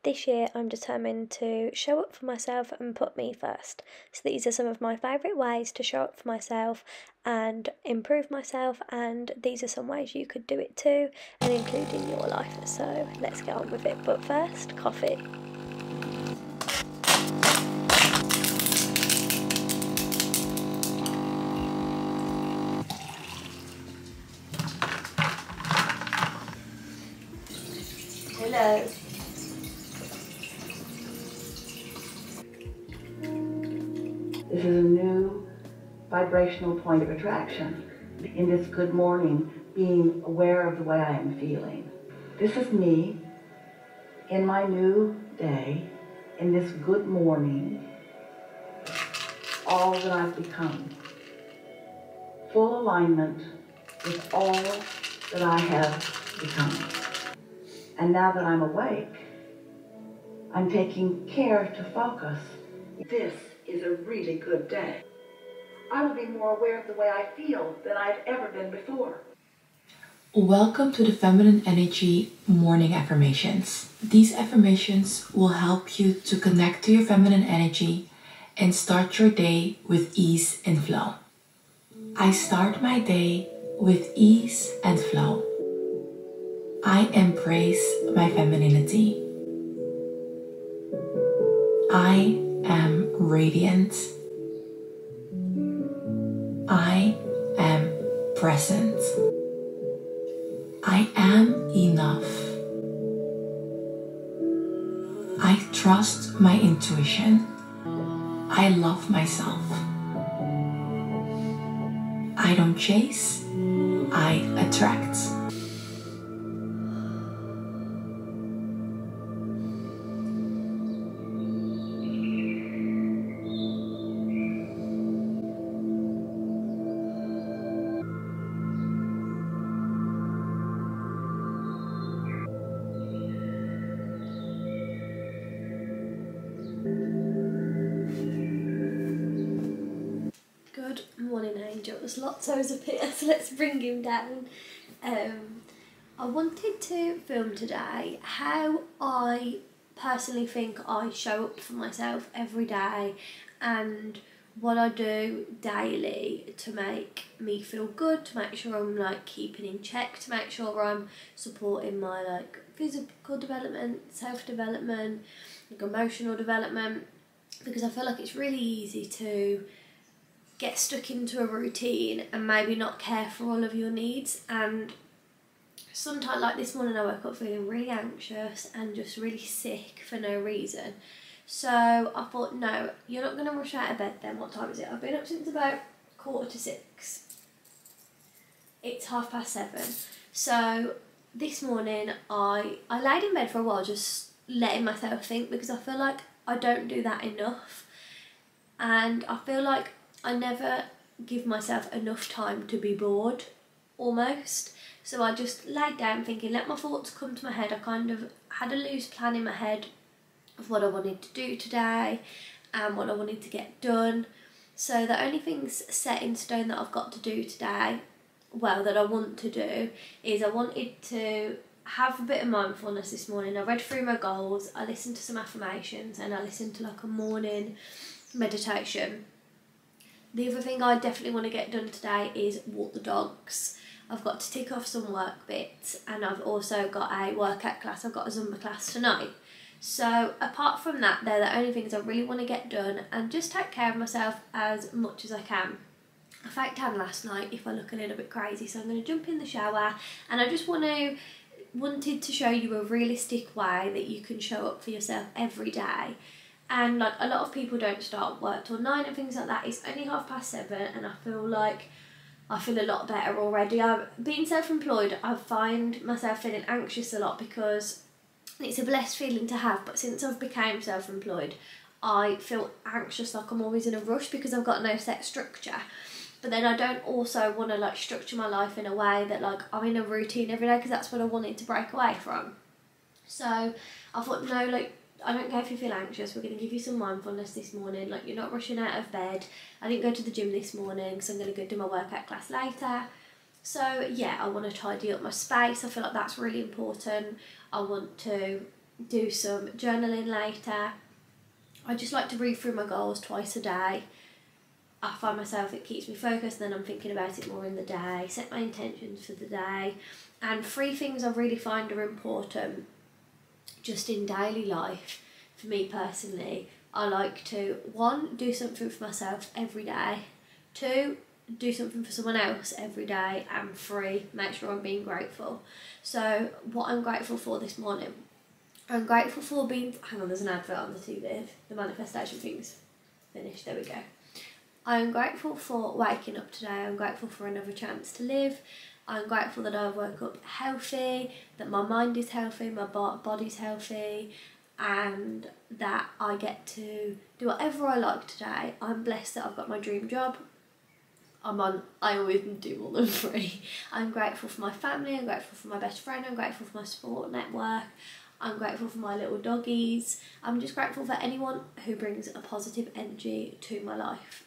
This year I'm determined to show up for myself and put me first. So these are some of my favourite ways to show up for myself and improve myself, and these are some ways you could do it too and include in your life. So let's get on with it. But first, coffee. Hello. This is a new vibrational point of attraction. In this good morning, being aware of the way I am feeling. This is me in my new day, in this good morning, all that I've become. Full alignment with all that I have become. And now that I'm awake, I'm taking care to focus. This is a really good day. I will be more aware of the way I feel than I've ever been before. Welcome to the Feminine Energy Morning Affirmations. These affirmations will help you to connect to your feminine energy and start your day with ease and flow. I start my day with ease and flow. I embrace my femininity. I am radiant. I am present. I am enough. I trust my intuition. I love myself. I don't chase, I attract. Good morning, angels. Lotto's up here, so let's bring him down. I wanted to film today how I personally think I show up for myself every day and what I do daily to make me feel good, to make sure I'm like keeping in check, to make sure I'm supporting my like physical development, self-development, like emotional development, because I feel like it's really easy to get stuck into a routine and maybe not care for all of your needs. And sometimes, like this morning, I woke up feeling really anxious and just really sick for no reason. So I thought, no, you're not going to rush out of bed then. What time is it? I've been up since about 6:15. It's 7:30. So this morning I laid in bed for a while just letting myself think, because I feel like I don't do that enough. And I feel like I never give myself enough time to be bored, almost. So I just laid down thinking, let my thoughts come to my head. I kind of had a loose plan in my head of what I wanted to do today and what I wanted to get done. So the only things set in stone that I've got to do today, well, that I want to do, is I wanted to have a bit of mindfulness this morning. I read through my goals, I listened to some affirmations, and I listened to like a morning meditation. The other thing I definitely want to get done today is walk the dogs. I've got to tick off some work bits, and I've also got a workout class. I've got a Zumba class tonight. So apart from that, they're the only things I really want to get done and just take care of myself as much as I can. I faked tan last night if I look a little bit crazy, so I'm going to jump in the shower, and I just wanted to show you a realistic way that you can show up for yourself every day. And like a lot of people don't start work till 9 and things like that. It's only 7:30 and I feel a lot better already. Being self-employed, I find myself feeling anxious a lot because it's a blessed feeling to have, but since I've become self-employed, I feel anxious, like I'm always in a rush because I've got no set structure. But then I don't also want to like structure my life in a way that like I'm in a routine every day, because that's what I wanted to break away from. So I thought, no, like, I don't care if you feel anxious, we're going to give you some mindfulness this morning. Like, you're not rushing out of bed. I didn't go to the gym this morning because I'm going to go do my workout class later. So yeah, I want to tidy up my space. I feel like that's really important. I want to do some journaling later. I just like to read through my goals twice a day. I find myself, it keeps me focused, then I'm thinking about it more in the day, set my intentions for the day. And 3 things I really find are important just in daily life for me personally. I like to, 1, do something for myself every day. 2, do something for someone else every day. And 3, make sure I'm being grateful. So what I'm grateful for this morning, I'm grateful for being, hang on, there's an advert on the TV, the manifestation thing's finished, there we go. I'm grateful for waking up today. I'm grateful for another chance to live. I'm grateful that I woke up healthy, that my mind is healthy, my body's healthy, and that I get to do whatever I like today. I'm blessed that I've got my dream job. I always do more than 3. I'm grateful for my family, I'm grateful for my best friend, I'm grateful for my support network, I'm grateful for my little doggies. I'm just grateful for anyone who brings a positive energy to my life.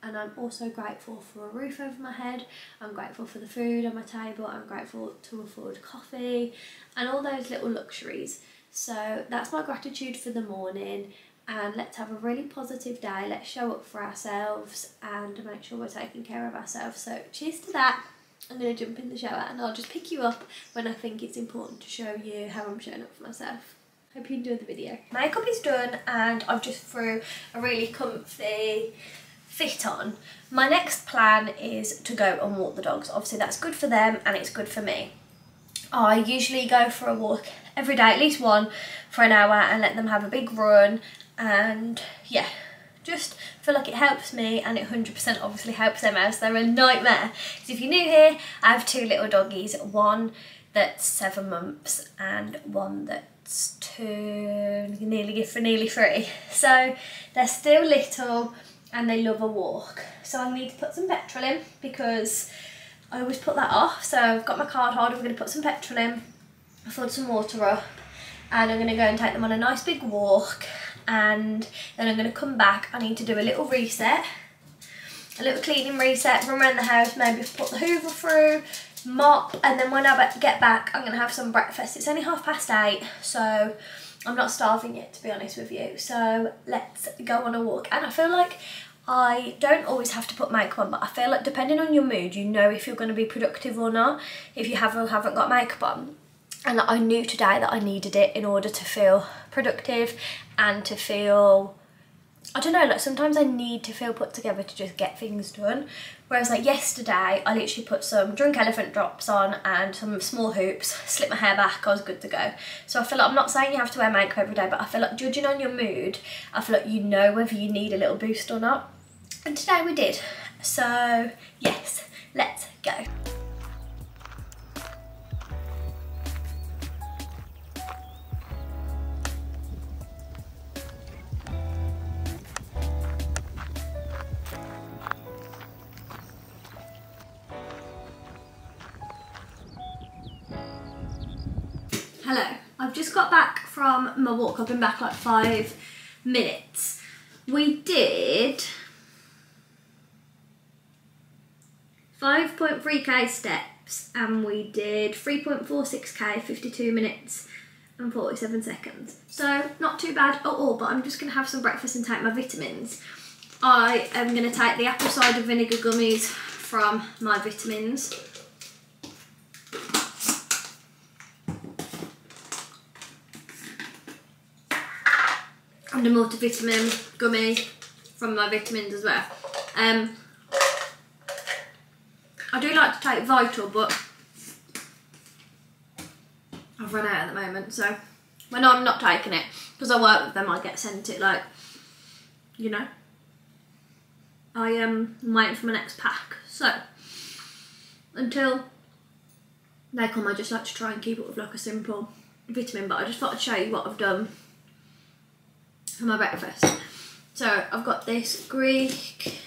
And I'm also grateful for a roof over my head. I'm grateful for the food on my table. I'm grateful to afford coffee and all those little luxuries. So that's my gratitude for the morning, and let's have a really positive day. Let's show up for ourselves and make sure we're taking care of ourselves. So cheers to that. I'm going to jump in the shower and I'll just pick you up when I think it's important to show you how I'm showing up for myself. Hope you enjoyed the video. Makeup is done and I've just threw a really comfy fit on. My next plan is to go and walk the dogs. Obviously that's good for them and it's good for me. I usually go for a walk every day, at least one, for an hour, and let them have a big run, and yeah, just feel like it helps me, and it 100% obviously helps them, else they're a nightmare. Because if you're new here, I have 2 little doggies, one that's 7 months and one that's nearly 3. So they're still little and they love a walk. So I need to put some petrol in because I always put that off. So I've got my card holder, we're going to put some petrol in, I filled some water up, and I'm going to go and take them on a nice big walk, and then I'm going to come back. I need to do a little reset, a little cleaning reset, run around the house, maybe put the hoover through, mop, and then when I get back I'm going to have some breakfast. It's only 8:30, so I'm not starving yet, to be honest with you. So let's go on a walk. And I feel like I don't always have to put makeup on, but I feel like depending on your mood, you know if you're going to be productive or not, if you have or haven't got makeup on. And I knew today that I needed it in order to feel productive and to feel, I don't know, like sometimes I need to feel put together to just get things done. Whereas like yesterday, I literally put some Drunk Elephant drops on and some small hoops, slipped my hair back, I was good to go. So I feel like, I'm not saying you have to wear makeup every day, but I feel like judging on your mood, I feel like you know whether you need a little boost or not. And today we did. So yes, let's go. Hello, I've just got back from my walk. I've been back like 5 minutes. We did 5.3k steps and we did 3.46k, 52 minutes and 47 seconds. So not too bad at all, but I'm just going to have some breakfast and take my vitamins. I am going to take the apple cider vinegar gummies from my vitamins. And a multivitamin gummy from my vitamins as well. I do like to take Vital, but I've run out at the moment, so when I'm not taking it, because I work with them, I get sent it, like, you know. I am waiting for my next pack, so until they come, I just like to try and keep it with like a simple vitamin, but I just thought I'd show you what I've done for my breakfast. So I've got this Greek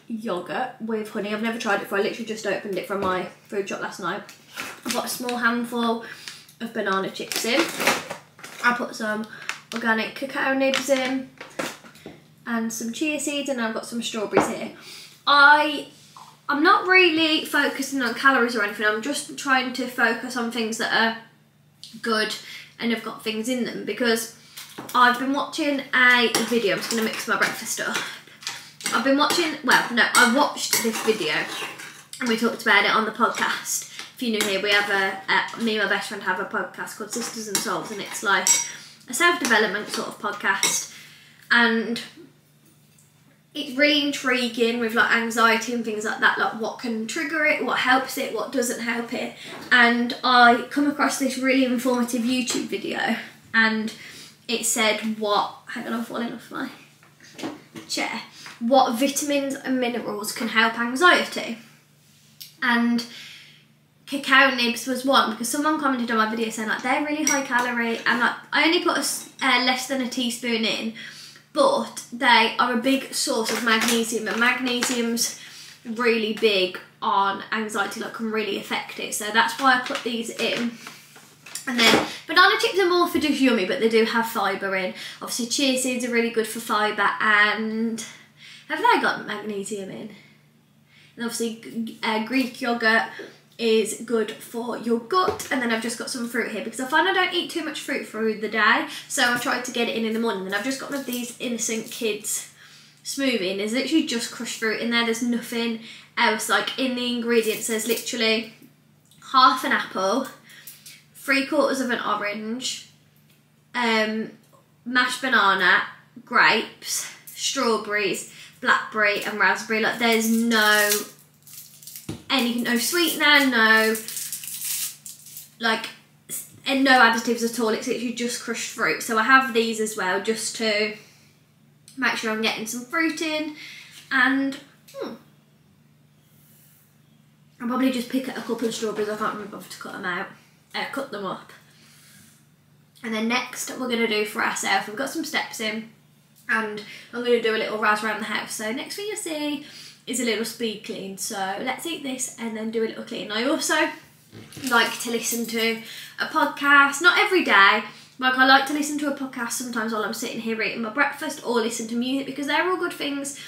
yogurt with honey. I've never tried it before. I literally just opened it from my food shop last night. I've got a small handful of banana chips in. I put some organic cacao nibs in and some chia seeds, and I've got some strawberries here. I'm not really focusing on calories or anything. I'm just trying to focus on things that are good and have got things in them, because I've been watching a video. I'm just going to mix my breakfast up. I watched this video and we talked about it on the podcast. If you're new here, we have me and my best friend have a podcast called Sisters and Souls, and it's like a self-development sort of podcast, and it's really intriguing with like anxiety and things like that, like what can trigger it, what helps it, what doesn't help it. And I come across this really informative YouTube video, and it said hang on, I'm falling off my chair, what vitamins and minerals can help anxiety. And cacao nibs was one, because someone commented on my video saying like they're really high calorie, and like I only put less than a teaspoon in, but they are a big source of magnesium, and magnesium's really big on anxiety, like can really affect it. So that's why I put these in. And then banana chips are more for just yummy, but they do have fibre in. Obviously chia seeds are really good for fibre, and have they got magnesium in? And obviously Greek yoghurt is good for your gut. And then I've just got some fruit here, because I find I don't eat too much fruit through the day, so I've tried to get it in the morning. And I've just got one of these Innocent Kids smoothie, and there's literally just crushed fruit in there. There's nothing else. Like in the ingredients there's literally half an apple, 3/4 of an orange, mashed banana, grapes, strawberries, blackberry and raspberry. Like there's no sweetener, no additives at all. It's literally just crushed fruit. So I have these as well, just to make sure I'm getting some fruit in. And I'll probably just pick a couple of strawberries. I can't remember to cut them up. And then next we're going to do for ourselves, we've got some steps in, and I'm going to do a little razz around the house. So next thing you'll see is a little speed clean. So let's eat this and then do a little clean. I also like to listen to a podcast, not every day, like I like to listen to a podcast sometimes while I'm sitting here eating my breakfast, or listen to music, because they're all good things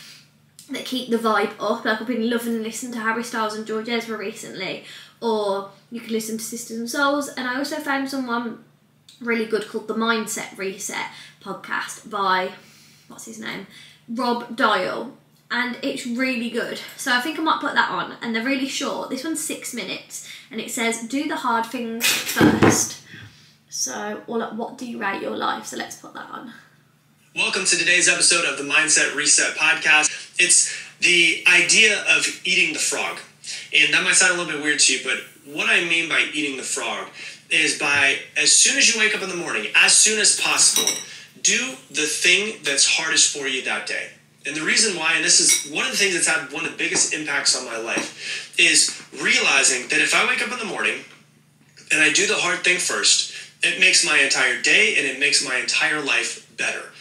that keep the vibe up. Like I've been loving listening to Harry Styles and George Ezra recently, or you can listen to Sisters and Souls. And I also found someone really good called the Mindset Reset podcast by, what's his name, Rob Dial, and it's really good. So I think I might put that on, and they're really short. This one's 6 minutes, and it says do the hard things first. So, or like, what do you rate your life? So let's put that on. Welcome to today's episode of the Mindset Reset podcast. It's the idea of eating the frog. And that might sound a little bit weird to you, but what I mean by eating the frog is by, as soon as you wake up in the morning, as soon as possible, do the thing that's hardest for you that day. And the reason why, and this is one of the things that's had one of the biggest impacts on my life, is realizing that if I wake up in the morning and I do the hard thing first, it makes my entire day and it makes my entire life better.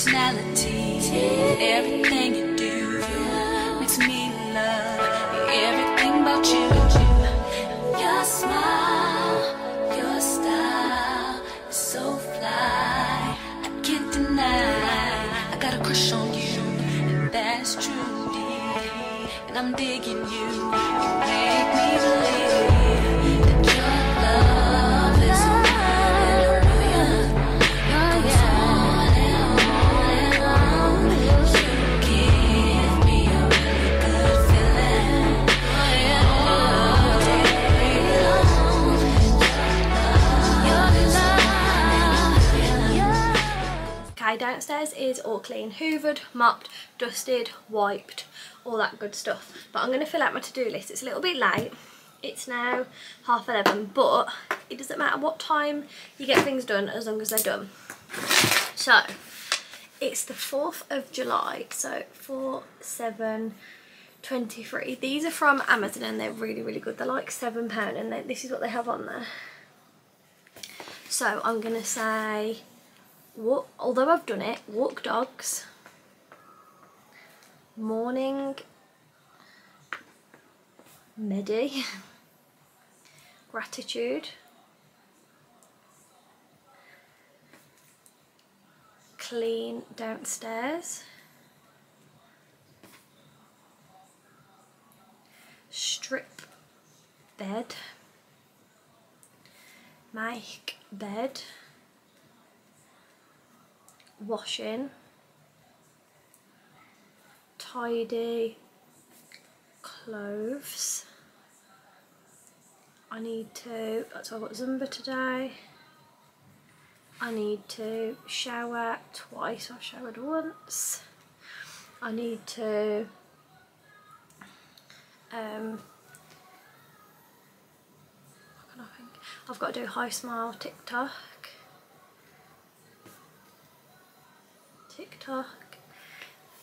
personality. Everything you do makes me love everything about you. Your smile, your style is so fly. I can't deny I got a crush on you, and that's true, dear. And I'm digging you. Make me believe that your love is downstairs is all clean, hoovered, mopped, dusted, wiped, all that good stuff. But I'm going to fill out my to-do list. It's a little bit late. It's now 11:30, but it doesn't matter what time you get things done as long as they're done. So it's the 4th of July, so 4/7/23. These are from Amazon and they're really, really good. They're like £7 and this is what they have on there. So I'm going to say, although I've done it, walk dogs, morning medi, gratitude, clean downstairs, strip bed, make bed, washing, tidy clothes. I need to, that's why I've got Zumba today. I need to shower twice. I've showered once. I need to what can I think? I've got to do high smile TikTok,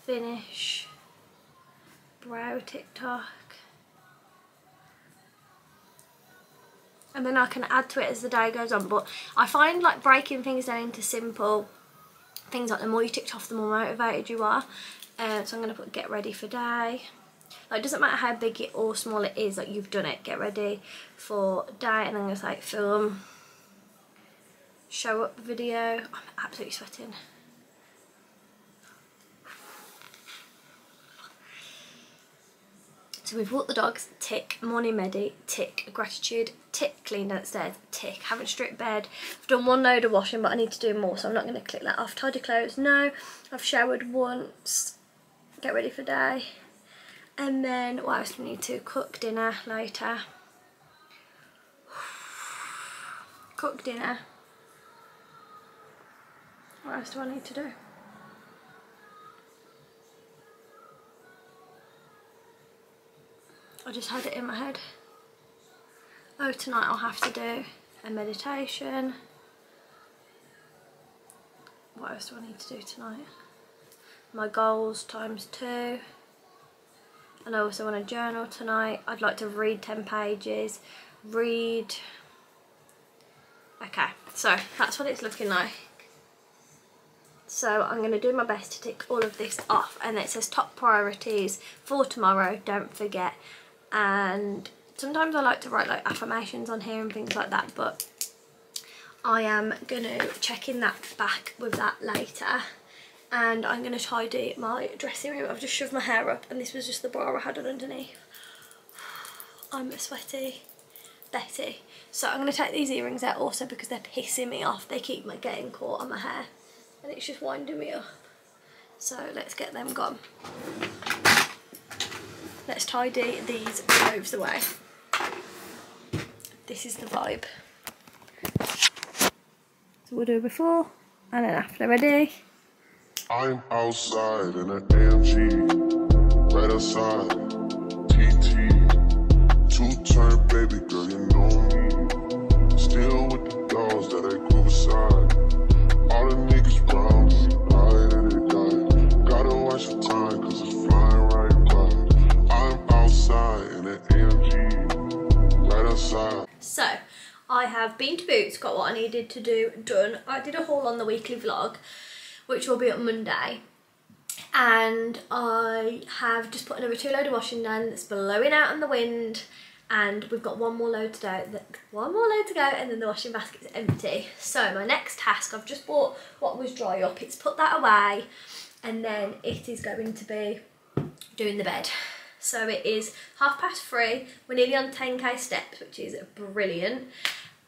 finish brow TikTok, and then I can add to it as the day goes on. But I find like breaking things down into simple things, like the more you ticked off the more motivated you are. So I'm going to put get ready for day. Like, it doesn't matter how big it or small it is, like you've done it, get ready for day. And then I'm going to say film, show up video. I'm absolutely sweating. So we've walked the dogs, tick, morning medi, tick, gratitude, tick, clean downstairs, tick, haven't stripped bed. I've done one load of washing, but I need to do more, so I'm not going to click that off. Tidy clothes, no. I've showered once, get ready for day. And then what else do we need to? Cook dinner later. Cook dinner. What else do I need to do? I just had it in my head. Oh, tonight I'll have to do a meditation. What else do I need to do tonight? My goals ×2. And I also want to journal tonight. I'd like to read 10 pages. Read. Okay, so that's what it's looking like. So I'm going to do my best to tick all of this off. And it says top priorities for tomorrow, don't forget. And sometimes I like to write like affirmations on here and things like that, but I am going to check in that back with that later. And I'm going to tidy my dressing room. I've just shoved my hair up and this was just the bra I had on underneath. I'm a sweaty Betty. So I'm going to take these earrings out also because they're pissing me off. They keep getting caught on my hair and it's just winding me up. So let's get them gone. Let's tidy these clothes away. This is the vibe. So we'll do before and then after. Ready? I'm outside in an AMG, right outside, TT, 2-turn baby girl, you know me, still with the dolls that I grew beside, all the niggas round me, high that they got, gotta watch the time cause it's flying right by, I'm outside in an AMG, right outside. So, I have been to Boots, got what I needed to do done. I did a haul on the weekly vlog, which will be on Monday. And I have just put another 2 load of washing down that's blowing out on the wind, and we've got one more load to go, and then the washing basket's empty. So my next task, I've just bought what was dry up, it's put that away, and then it is going to be doing the bed. So it is 3:30, we're nearly on 10k steps, which is brilliant.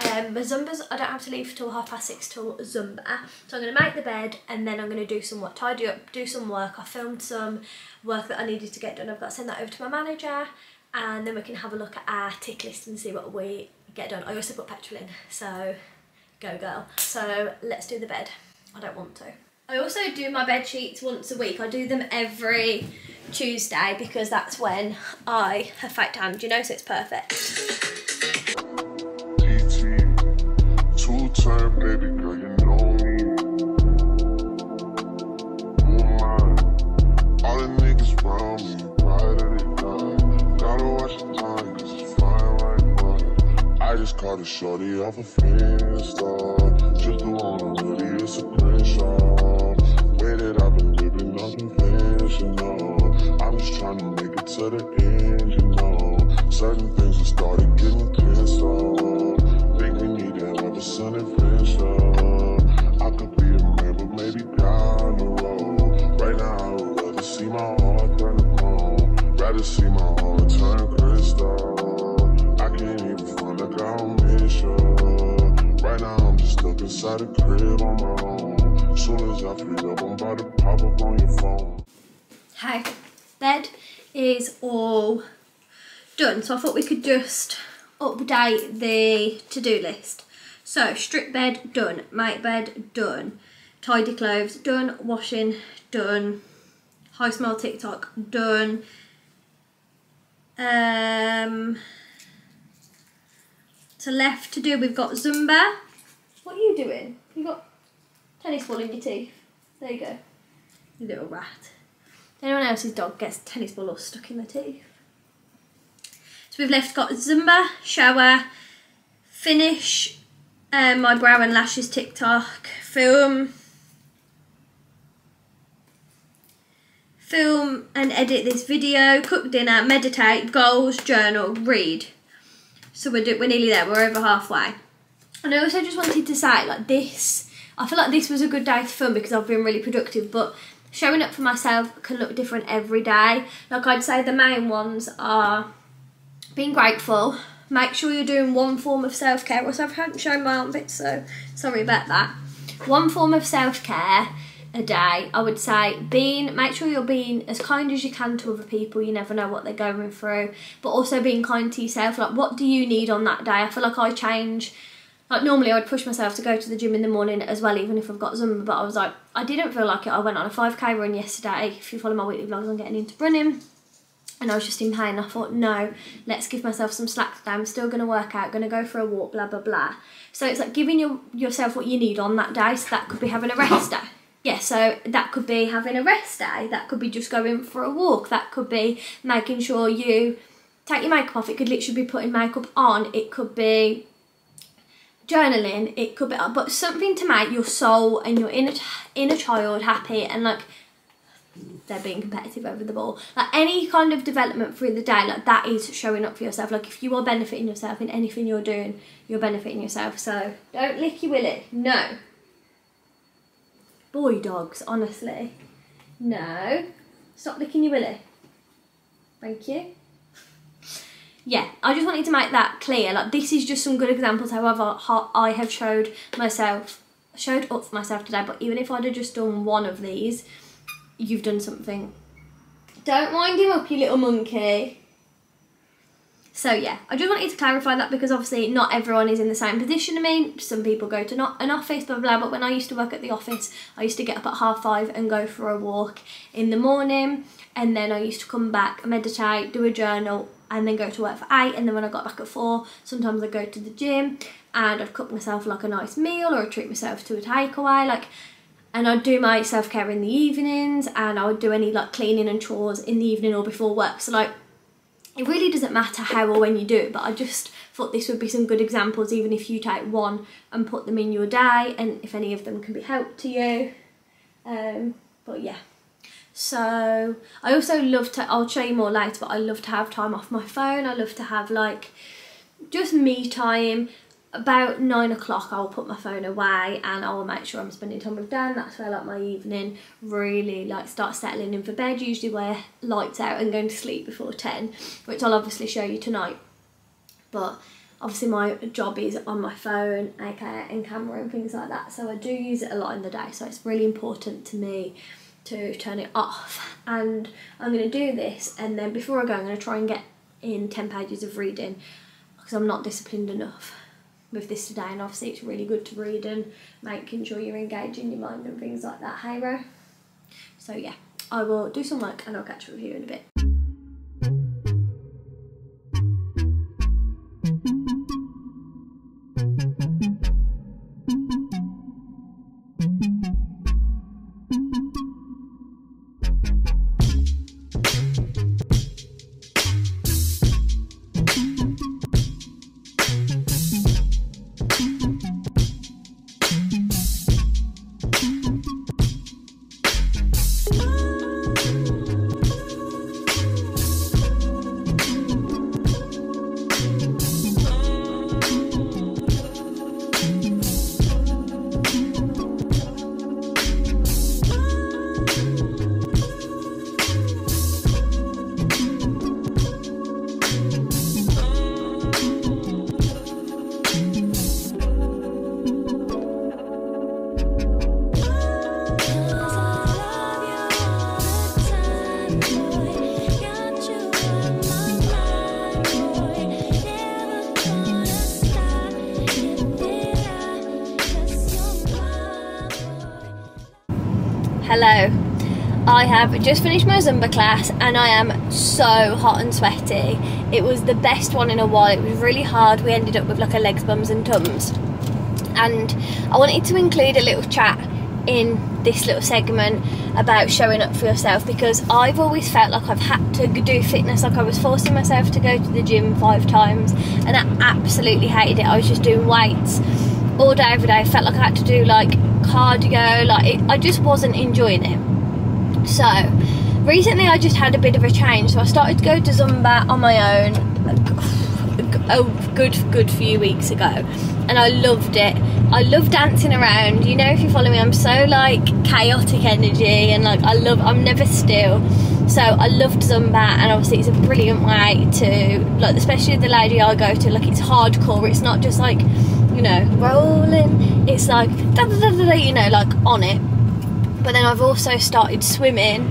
My Zumba's, I don't have to leave till 6:30 till Zumba. So I'm going to make the bed, and then I'm going to do some work, tidy up, do some work. I filmed some work that I needed to get done. I've got to send that over to my manager, and then we can have a look at our tick list and see what we get done. I also put petrol in, so go girl. So let's do the bed. I don't want to. I also do my bed sheets once a week. I do them every Tuesday because that's when I have fake tan, you know, so it's perfect. Two-time baby girl, you know me. Who am I? All the niggas round me, right that they die. Gotta watch the time, cause it's flying like mine. I just caught a shorty off a Insta. Just the one really, it's a screenshot. Way that I've been living unconventional. I'm just trying to make it to the end, you know. Certain things have started getting pissed off. Think we need to have a sun adventure. I could be a man, but maybe down the road. Right now, I would rather see my heart turn to chrome. Rather see my heart turn crystal. I can't even find like I don't miss you. Right now, I'm just stuck inside the crib on my own. Soon as I free up, I'm about to pop up on your phone. Hey, bed is all done, so I thought we could just update the to-do list. So strip bed done, make bed done, tidy clothes done, washing done, high smell TikTok done. So left to do, we've got Zumba. What are you doing? You got tennis ball in your teeth. There you go, you little rat. Anyone else's dog gets tennis ball all stuck in their teeth. So we've left got Zumba, shower, finish my brow and lashes TikTok, film and edit this video, cook dinner, meditate, goals, journal, read. So we're nearly there, we're over halfway. And I also just wanted to say, like, this, I feel like this was a good day to film because I've been really productive, but showing up for myself can look different every day. Like, I'd say the main ones are being grateful, make sure you're doing one form of self-care. Also, I haven't shown my armpits, so sorry about that. One form of self-care a day. I would say make sure you're being as kind as you can to other people. You never know what they're going through. But also being kind to yourself. Like, what do you need on that day? I feel like I change. Like, normally I would push myself to go to the gym in the morning as well, even if I've got Zumba, but I was like, I didn't feel like it. I went on a 5k run yesterday. If you follow my weekly vlogs, I'm getting into running. And I was just in pain. I thought, no, let's give myself some slack today. I'm still going to work out, going to go for a walk, blah, blah, blah. So it's like giving yourself what you need on that day. So that could be having a rest day. Yeah, so that could be having a rest day. That could be just going for a walk. That could be making sure you take your makeup off. It could literally be putting makeup on. It could be journaling. It could be, but something to make your soul and your inner child happy, and like, they're being competitive over the ball. Like, any kind of development through the day, like, that is showing up for yourself. Like, if you are benefiting yourself in anything you're doing, you're benefiting yourself. So don't lick your willy. No. Boy dogs, honestly. No. Stop licking your willy. Thank you. Yeah, I just wanted to make that clear. Like, this is just some good examples how I have showed up for myself today. But even if I'd have just done one of these, you've done something. Don't wind him up, you little monkey. So yeah, I just wanted to clarify that because obviously not everyone is in the same position to me. Some people go to an office, blah, blah, blah. But when I used to work at the office, I used to get up at 5:30 and go for a walk in the morning. And then I used to come back, meditate, do a journal, and then go to work for 8. And then when I got back at 4, sometimes I'd go to the gym and I'd cook myself like a nice meal, or I'd treat myself to a takeaway. Like, and I'd do my self-care in the evenings, and I would do any like cleaning and chores in the evening or before work. So like, it really doesn't matter how or when you do it, but I just thought this would be some good examples, even if you take one and put them in your day, and if any of them can be helped to you. But yeah. So I also love to, I'll show you more later, but I love to have time off my phone. I love to have like just me time. About 9 o'clock I'll put my phone away and I'll make sure I'm spending time with Dan. That's where like my evening really like starts settling in for bed, usually where lights out and going to sleep before 10, which I'll obviously show you tonight. But obviously my job is on my phone, aka in camera and things like that, so I do use it a lot in the day, so it's really important to me to turn it off. And I'm going to do this, and then before I go I'm going to try and get in 10 pages of reading, because I'm not disciplined enough with this today, and obviously it's really good to read and making sure you're engaging your mind and things like that, hey Ro? So yeah, I will do some work and I'll catch up with you in a bit. Hello, I have just finished my Zumba class and I am so hot and sweaty. It was the best one in a while. It was really hard. We ended up with like a legs, bums and tums, and I wanted to include a little chat in this little segment about showing up for yourself, because I've always felt like I've had to do fitness, like I was forcing myself to go to the gym 5 times, and I absolutely hated it. I was just doing weights all day every day. I felt like I had to do like cardio, like I just wasn't enjoying it. So recently I just had a bit of a change, so I started to go to Zumba on my own a good few weeks ago, and I loved it. I love dancing around, you know, if you follow me, I'm so like chaotic energy, and like I'm never still. So I loved Zumba, and obviously it's a brilliant way to, like, especially the lady I go to, like it's hardcore. It's not just like, you know, rolling, it's like da da da da, you know, like on it. But then I've also started swimming,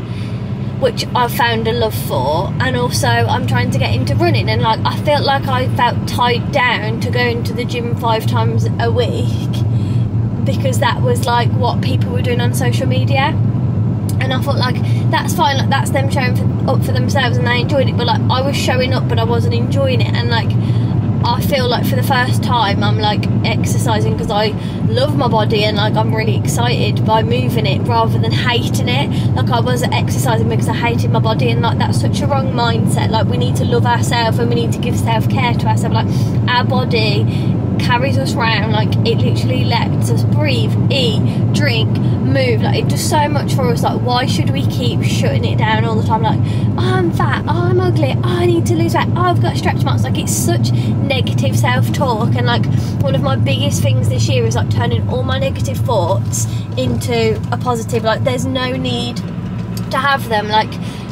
which I've found a love for, and also I'm trying to get into running, and like I felt like I felt tied down to going to the gym 5 times a week, because that was like what people were doing on social media, and I thought like that's fine, like that's them showing up for themselves and they enjoyed it, but like I was showing up but I wasn't enjoying it. And like I feel like for the first time I'm like exercising because I love my body, and like I'm really excited by moving it rather than hating it. Like I was exercising because I hated my body, and like that's such a wrong mindset. Like we need to love ourselves and we need to give self-care to ourselves. Like our body carries us around, like it literally lets us breathe, eat, drink, move, like it does so much for us. Like why should we keep shutting it down all the time? Like, oh, I'm fat, oh, I'm ugly, oh, I need to lose weight, oh, I've got stretch marks. Like it's such negative self-talk, and like one of my biggest things this year is like turning all my negative thoughts into a positive. Like there's no need to have them. Like,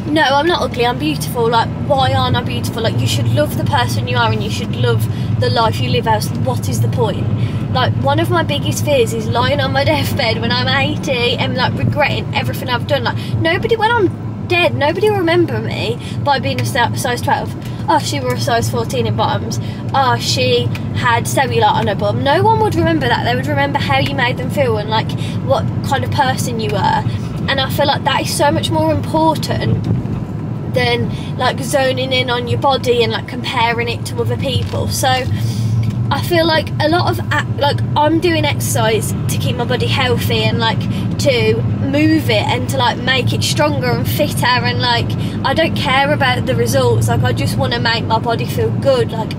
no, I'm not ugly, I'm beautiful. Like, why aren't I beautiful? Like, you should love the person you are, and you should love the life you live as. What is the point? Like, one of my biggest fears is lying on my deathbed when I'm 80 and like regretting everything I've done. Like, nobody, when I'm dead, nobody will remember me by being a size 12. Oh, she wore a size 14 in bottoms. Oh, she had cellulite on her bum. No one would remember that. They would remember how you made them feel and like what kind of person you were. And I feel like that is so much more important than like zoning in on your body and like comparing it to other people. So I feel like a lot of like I'm doing exercise to keep my body healthy and like to move it and to like make it stronger and fitter, and like I don't care about the results. Like I just want to make my body feel good, like,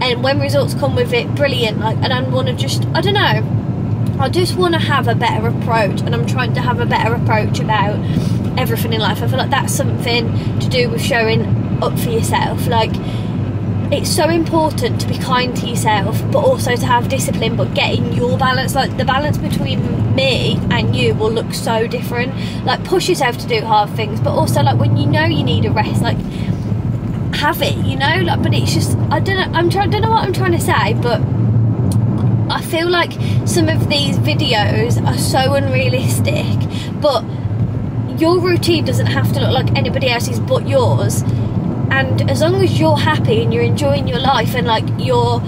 and when results come with it, brilliant. Like, and I want to just, I don't know, I just want to have a better approach, and I'm trying to have a better approach about everything in life. I feel like that's something to do with showing up for yourself. Like, it's so important to be kind to yourself, but also to have discipline, but getting your balance. Like, the balance between me and you will look so different. Like, push yourself to do hard things, but also, like, when you know you need a rest, like, have it, you know. Like, but it's just, I don't know what I'm trying to say, but I feel like some of these videos are so unrealistic, but your routine doesn't have to look like anybody else's but yours. And as long as you're happy and you're enjoying your life and like you're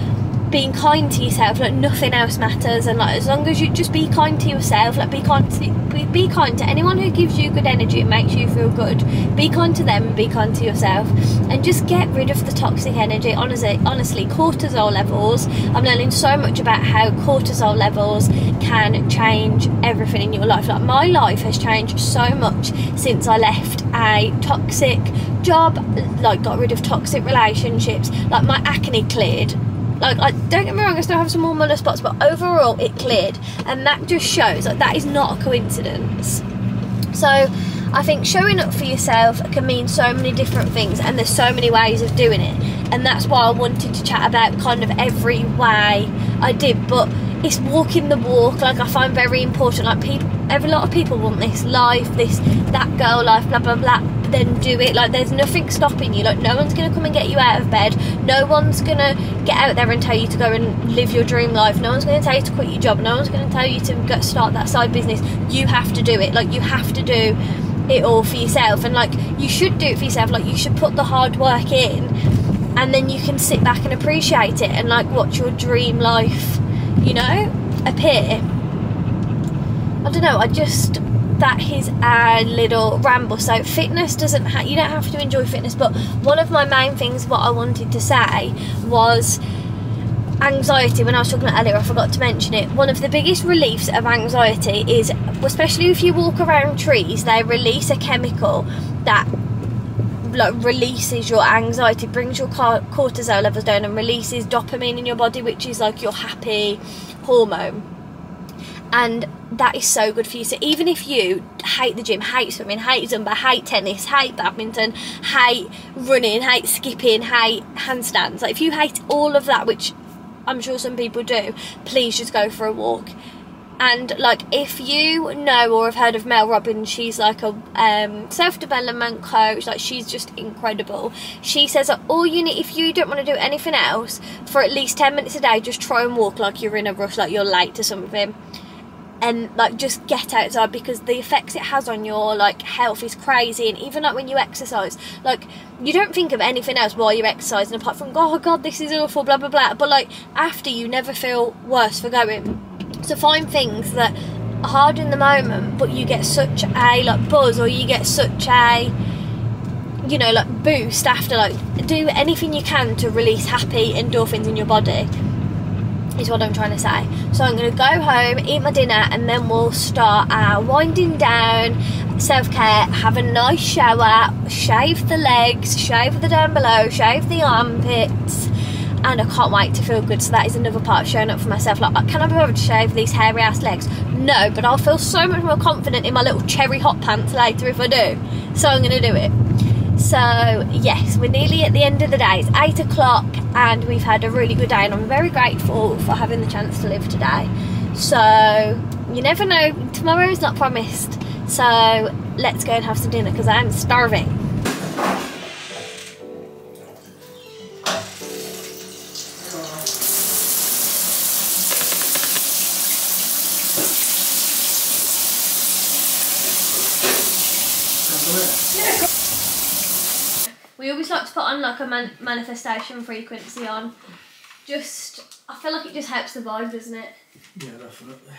being kind to yourself, like nothing else matters. And like, as long as you just be kind to yourself, like be kind to anyone who gives you good energy and makes you feel good. Be kind to them and be kind to yourself, and just get rid of the toxic energy. Honestly, cortisol levels, I'm learning so much about how cortisol levels can change everything in your life. Like, my life has changed so much since I left a toxic job, like got rid of toxic relationships. Like, my acne cleared. Like, don't get me wrong, I still have some more mother spots, but overall it cleared, and that just shows like that is not a coincidence. So I think showing up for yourself can mean so many different things, and there's so many ways of doing it, and that's why I wanted to chat about kind of every way I did. But it's walking the walk, like, I find very important. Like, a lot of people want this life, that girl life, blah blah blah, then do it. Like, there's nothing stopping you. Like, no one's gonna come and get you out of bed, no one's gonna get out there and tell you to go and live your dream life, no one's gonna tell you to quit your job, no one's gonna tell you to start that side business. You have to do it. Like, you have to do it all for yourself, and like, you should do it for yourself. Like, you should put the hard work in, and then you can sit back and appreciate it and like watch your dream life, you know, appear. I don't know, that is a little ramble. So fitness doesn't you don't have to enjoy fitness, but one of my main things what I wanted to say was anxiety. When I was talking about earlier, I forgot to mention it. One of the biggest reliefs of anxiety is, especially if you walk around trees, they release a chemical that like releases your anxiety, brings your cortisol levels down, and releases dopamine in your body, which is like your happy hormone. And that is so good for you. So even if you hate the gym, hate swimming, hate Zumba, hate tennis, hate badminton, hate running, hate skipping, hate handstands, like if you hate all of that, which I'm sure some people do, please just go for a walk. And like, if you know or have heard of Mel Robbins, she's like a self-development coach. Like, she's just incredible. She says that all you need, if you don't want to do anything else, for at least 10 minutes a day, just try and walk like you're in a rush, like you're late to something. And like, just get outside, because the effects it has on your like health is crazy. And even like when you exercise, like, you don't think of anything else while you're exercising apart from, oh god, this is awful, blah blah blah. But like, after, you never feel worse for going. So find things that are hard in the moment, but you get such a like buzz, or you get such a, you know, like boost after. Like, do anything you can to release happy endorphins in your body, is what I'm trying to say. So I'm going to go home, eat my dinner, and then we'll start our winding down self-care. Have a nice shower, shave the legs, shave the down below, shave the armpits, and I can't wait to feel good. So that is another part of showing up for myself. Like, can I be able to shave these hairy ass legs? No, but I'll feel so much more confident in my little cherry hot pants later if I do. So I'm going to do it. So yes, we're nearly at the end of the day. It's 8 o'clock and we've had a really good day, and I'm very grateful for having the chance to live today. So you never know, tomorrow is not promised. So let's go and have some dinner, because I'm starving. We always like to put on like a manifestation frequency on. I feel like it just helps the vibe, doesn't it? Yeah, definitely.